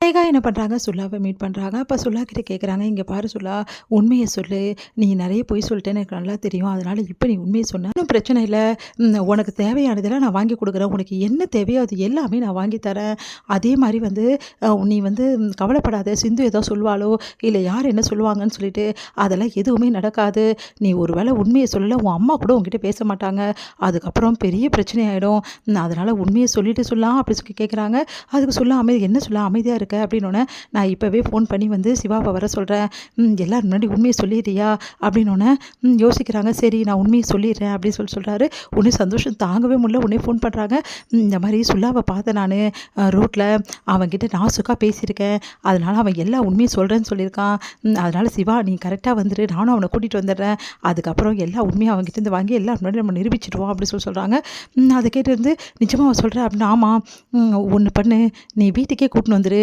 ரேகா என்ன பண்ணுறாங்க, சுல்லாவை மீட் பண்ணுறாங்க. அப்போ சுல்லா கிட்ட கேட்குறாங்க, "இங்கே பாரு சுல்லா, உண்மையை சொல்லு. நீ நிறைய பொய் சொல்லிட்டேன்னு எனக்கு நல்லா தெரியும். அதனால் இப்போ நீ உண்மையை சொன்னா ஒன்றும் பிரச்சனை இல்லை. உனக்கு தேவையானதெல்லாம் நான் வாங்கி கொடுக்குறேன். உனக்கு என்ன தேவையோ அது எல்லாமே நான் வாங்கி தரேன். அதே மாதிரி வந்து நீ வந்து கவலைப்படாத. சிந்து ஏதோ சொல்லுவாளோ இல்லை யார் என்ன சொல்லுவாங்கன்னு சொல்லிட்டு அதெல்லாம் எதுவுமே நடக்காது. நீ ஒரு வேளை உண்மையை சொல்லலை, உன் அம்மா கூட உங்ககிட்ட பேச மாட்டாங்க. அதுக்கப்புறம் பெரிய பிரச்சனை ஆகிடும். அதனால் உண்மையை சொல்லிட்டு சொல்லலாம் அப்படி சொல்லி கேட்குறாங்க. அதுக்கு சொல்ல என்ன சொல்ல அமைதியாக இருக்க அப்படின்னோடனே, நான் இப்போவே ஃபோன் பண்ணி வந்து சிவாவை வர சொல்கிறேன். எல்லாரும் முன்னாடி உண்மையை சொல்லிடுறியா அப்படின்னோடனே யோசிக்கிறாங்க. சரி நான் உண்மையை சொல்லிடுறேன் அப்படின்னு சொல்கிறாரு. உடனே சந்தோஷம் தாங்கவே முடியல. உடனே ஃபோன் பண்ணுறாங்க. இந்த மாதிரி சுல்லாவை பார்த்தேன் நான் ரோட்டில். அவன்கிட்ட நாசுக்காக பேசியிருக்கேன். அதனால் அவன் எல்லா உண்மையும் சொல்கிறேன்னு சொல்லியிருக்கான். அதனால் சிவா நீ கரெக்டாக வந்துடு, நானும் அவனை கூட்டிகிட்டு வந்துடுறேன். அதுக்கப்புறம் எல்லா உண்மையும் அவங்ககிட்ட வாங்கி எல்லாரும் முன்னாடி நம்ம நிரூபிச்சிடுவோம் அப்படின்னு சொல்கிறாங்க. அதை கேட்டு நிஜமாக அவன் சொல்கிறேன் அப்படின்னு. ஆமாம், ஒன்று பண்ணு, நீ வீட்டுக்கே கூட்டின்னு வந்துரு.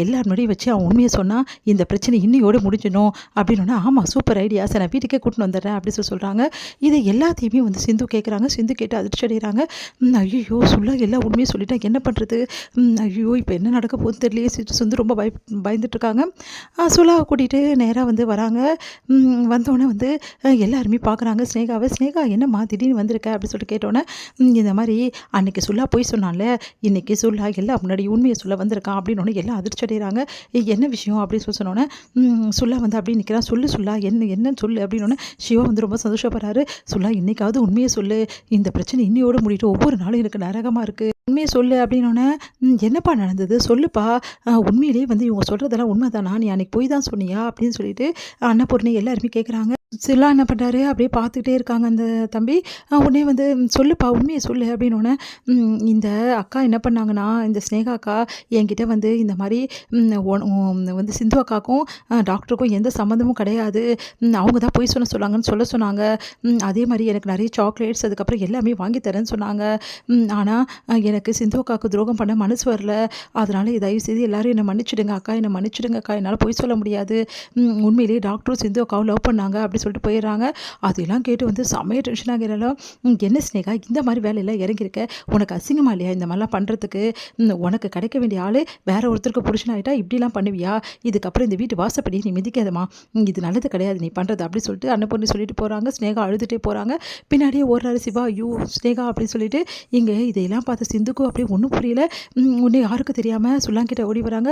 எல்லார் முன்னாடியும் வச்சு அவன் உண்மையை சொன்னால் இந்த பிரச்சனை இன்னையோடு முடிஞ்சிடும் அப்படின்னோன்னா, ஆமாம் சூப்பர் ஐடியா சார், நான் வீட்டுக்கே கூட்டின்னு வந்துடுறேன் அப்படின்னு சொல்கிறாங்க. இதை எல்லாத்தையுமே வந்து சிந்து கேட்குறாங்க. சிந்து கேட்டு அதிர்ச்சி அடைகிறாங்க. ஐயோ சுல்லா எல்லா உண்மையும் சொல்லிட்டா என்ன பண்ணுறது, ஐயோ இப்போ என்ன நடக்க போகுதுன்னு தெரியலையே. சிந்து ரொம்ப பயந்துட்டுருக்காங்க. சுல்லாவை கூட்டிகிட்டு நேராக வந்து வராங்க. வந்தோடனே வந்து எல்லாருமே பார்க்குறாங்க ஸ்னேகாவை. ஸ்னேகா என்னம்மா திடீர்னு வந்திருக்க அப்படின்னு சொல்லிட்டு கேட்டோன்னே, இந்த மாதிரி அன்றைக்கி சுல்லா போய் சொன்னால, இன்றைக்கி சுல்லா எல்லாம் முன்னாடி உண்மையை சொல்ல வந்திருக்கான் அப்படின்னு எல்லாம் அதிர்ச்சி அடைகிறாங்க. என்ன விஷயம் அப்படின்னு சொன்னோன்னே, சுல்லா வந்து அப்படி நிற்கிறான். சொல்லு சுல்லா, என்னன்னு சொல்லு அப்படின்னோடனே சிவா வந்து ரொம்ப சந்தோஷப்படுறாரு. சுல்லா இன்னைக்காவது உண்மையை சொல்லு, இந்த பிரச்சனை இன்னையோடு முடிட்டு, ஒவ்வொரு நாளும் எனக்கு நரகமாக இருக்குது, உண்மையை சொல்லு அப்படின்னோடனே, என்னப்பா நடந்தது சொல்லுப்பா, உண்மையிலேயே வந்து இவங்க சொல்கிறதெல்லாம் உண்மை தானா, நீ அன்றைக்கி போய் தான் சொன்னியா அப்படின்னு சொல்லிட்டு அன்னபூர்ணி எல்லாருமே கேட்குறாங்க. சில்லா என்ன பண்ணுறாரு, அப்படியே பார்த்துக்கிட்டே இருக்காங்க அந்த தம்பி. உடனே வந்து சொல்லுப்பா உண்மையை சொல்லு அப்படின்னோடனே, இந்த அக்கா என்ன பண்ணாங்கன்னா, இந்த ஸ்னேகா அக்கா என்கிட்ட வந்து இந்த மாதிரி வந்து சிந்து அக்காவுக்கும் டாக்டருக்கும் எந்த சம்மந்தமும் கிடையாது, அவங்க தான் போய் சொன்னாங்கன்னு சொன்னாங்க. அதே மாதிரி எனக்கு நிறைய சாக்லேட்ஸ் அதுக்கப்புறம் எல்லாமே வாங்கி தரேன்னு சொன்னாங்க. ஆனால் எனக்கு சிந்து அக்காவுக்கு துரோகம் பண்ண மனசு வரல. அதனால் தயவு செய்து எல்லோரும் என்னை மன்னிச்சிடுங்க அக்கா, என்னை மன்னிச்சிடுங்க அக்கா, என்னால் போய் சொல்ல முடியாது. உண்மையிலேயே டாக்டரும் சிந்து அக்காவும் லவ் பண்ணாங்க அப்படி சொல்லிட்டு போயிடுறாங்க. அதெல்லாம் கேட்டு வந்து செம்மையாக டென்ஷன் ஆகிறாலும், என்ன ஸ்னேகா இந்த மாதிரி வேலையெல்லாம் இறங்கியிருக்க, உனக்கு அசிங்கமா இல்லையா இந்த மாதிரிலாம் பண்ணுறதுக்கு, உனக்கு கிடைக்க வேண்டிய ஆள் வேற ஒருத்தருக்கு புருஷனாயிட்டா இப்படிலாம் பண்ணுவியா, இதுக்கப்புறம் இந்த வீட்டு வாசப்படி நீ மிதிக்காதமா, இது நல்லது கிடையாது நீ பண்ணுறது அப்படி சொல்லிட்டு அன்னபூர்ணி சொல்லிட்டு போகிறாங்க. ஸ்னேகா அழுதுகிட்டே போகிறாங்க. பின்னாடியே ஓடுறாரு சிவா. ஐயோ ஸ்னேகா அப்படின்னு சொல்லிட்டு. இங்கே இதையெல்லாம் பார்த்து சிந்துக்கும் அப்படியே ஒன்றும் புரியல. ஒன்று யாருக்கும் தெரியாமல் சுல்லாங்கிட்ட ஓடி வராங்க.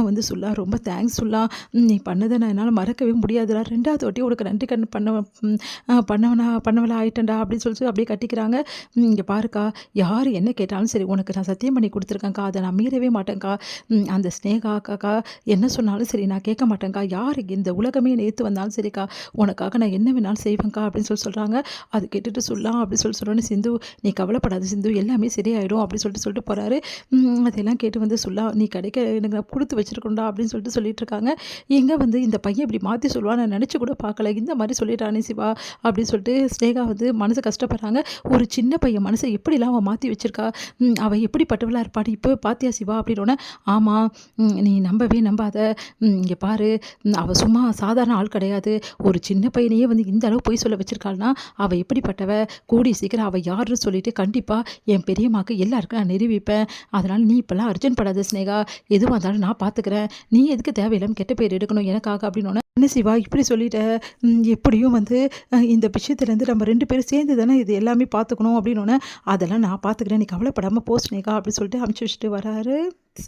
வந்து சுல்லா ரொம்ப தேங்க்ஸ் சுல்லா, நீ பண்ணதை நான் என்னால் மறக்கவே முடியாதுடா, 2வது வாட்டி உனக்கு நன்றி கண் பண்ணவளா ஆயிட்டேன்டா அப்படின்னு சொல்லிட்டு அப்படியே கட்டிக்கிறாங்க. இங்கே பாருக்கா, யார் என்ன கேட்டாலும் சரி உனக்கு நான் சத்தியம் பண்ணி கொடுத்துருக்கேன்க்கா, அதை நான் மீறவே மாட்டேங்க்கா. அந்த ஸ்னேகா அக்காக்கா என்ன சொன்னாலும் சரி நான் கேட்க மாட்டேங்க்கா, யார் இந்த உலகமே நேற்று வந்தாலும் சரிக்கா, உனக்காக நான் என்ன வேணாலும் செய்வேங்க்கா அப்படின்னு சொல்கிறாங்க. அது கேட்டுட்டு சொல்லலாம் அப்படின்னு சொன்னோன்னே, சிந்து நீ கவலைப்படாத சிந்து, எல்லாமே சரியாயிடும் அப்படின்னு சொல்லிட்டு போகிறாரு. அதெல்லாம் கேட்டு வந்து சொல்லா, நீ கிடைக்க எனக்கு நான் கொடுத்து வச்சிருக்கோண்டா அப்படின்னு சொல்லிட்டு இருக்காங்க. எங்கே வந்து இந்த பையன் இப்படி மாற்றி சொல்லுவான்னு நான் நினச்சி கூட பார்க்கல, இந்த மாதிரி சொல்லிட்டானே சிவா அப்படின்னு சொல்லிட்டு ஸ்னேகா வந்து மனசு கஷ்டப்படுறாங்க. ஒரு சின்ன பையன் மனசை எப்படிலாம் அவன் மாற்றி வச்சிருக்கா, அவள் எப்படிப்பட்டவளாக இருப்பான்னு இப்போ பார்த்தியா சிவா அப்படின்னோடனே, ஆமாம் நீ நம்பவே நம்பாத, இங்கே பாரு அவள் சும்மா சாதாரண ஆள் கிடையாது, ஒரு சின்ன பையனையே வந்து இந்த அளவு பொய் சொல்ல வச்சிருக்காள்னா அவள் எப்படிப்பட்டவ, கூடி சீக்கிரம் அவள் யாருன்னு சொல்லிட்டு கண்டிப்பாக என் பெரியம்மாக்கு எல்லாருக்கும் நான் நிரூபிப்பேன். அதனால் நீ இப்போல்லாம் அர்ஜென்ட் படாத ஸ்னேகா, எதுவாக இருந்தாலும் நான் பார்த்துக்கிறேன், நீ எதுக்கு தேவையில்லாமல் கெட்ட பேர் எடுக்கணும் எனக்காக அப்படின்னோடனே, என்ன சிவா இப்படி சொல்லிட்ட, எப்படியும் வந்து இந்த விஷயத்துலேருந்து நம்ம 2 பேரும் சேர்ந்து தானே இது எல்லாமே பார்த்துக்கணும் அப்படின்னோடனே, அதெல்லாம் நான் பார்த்துக்கிறேன் நீ கவலைப்படாமல் போ ஸ்னேகா அப்படின்னு சொல்லிட்டு அனுப்பிச்சி வச்சுட்டு வராரு.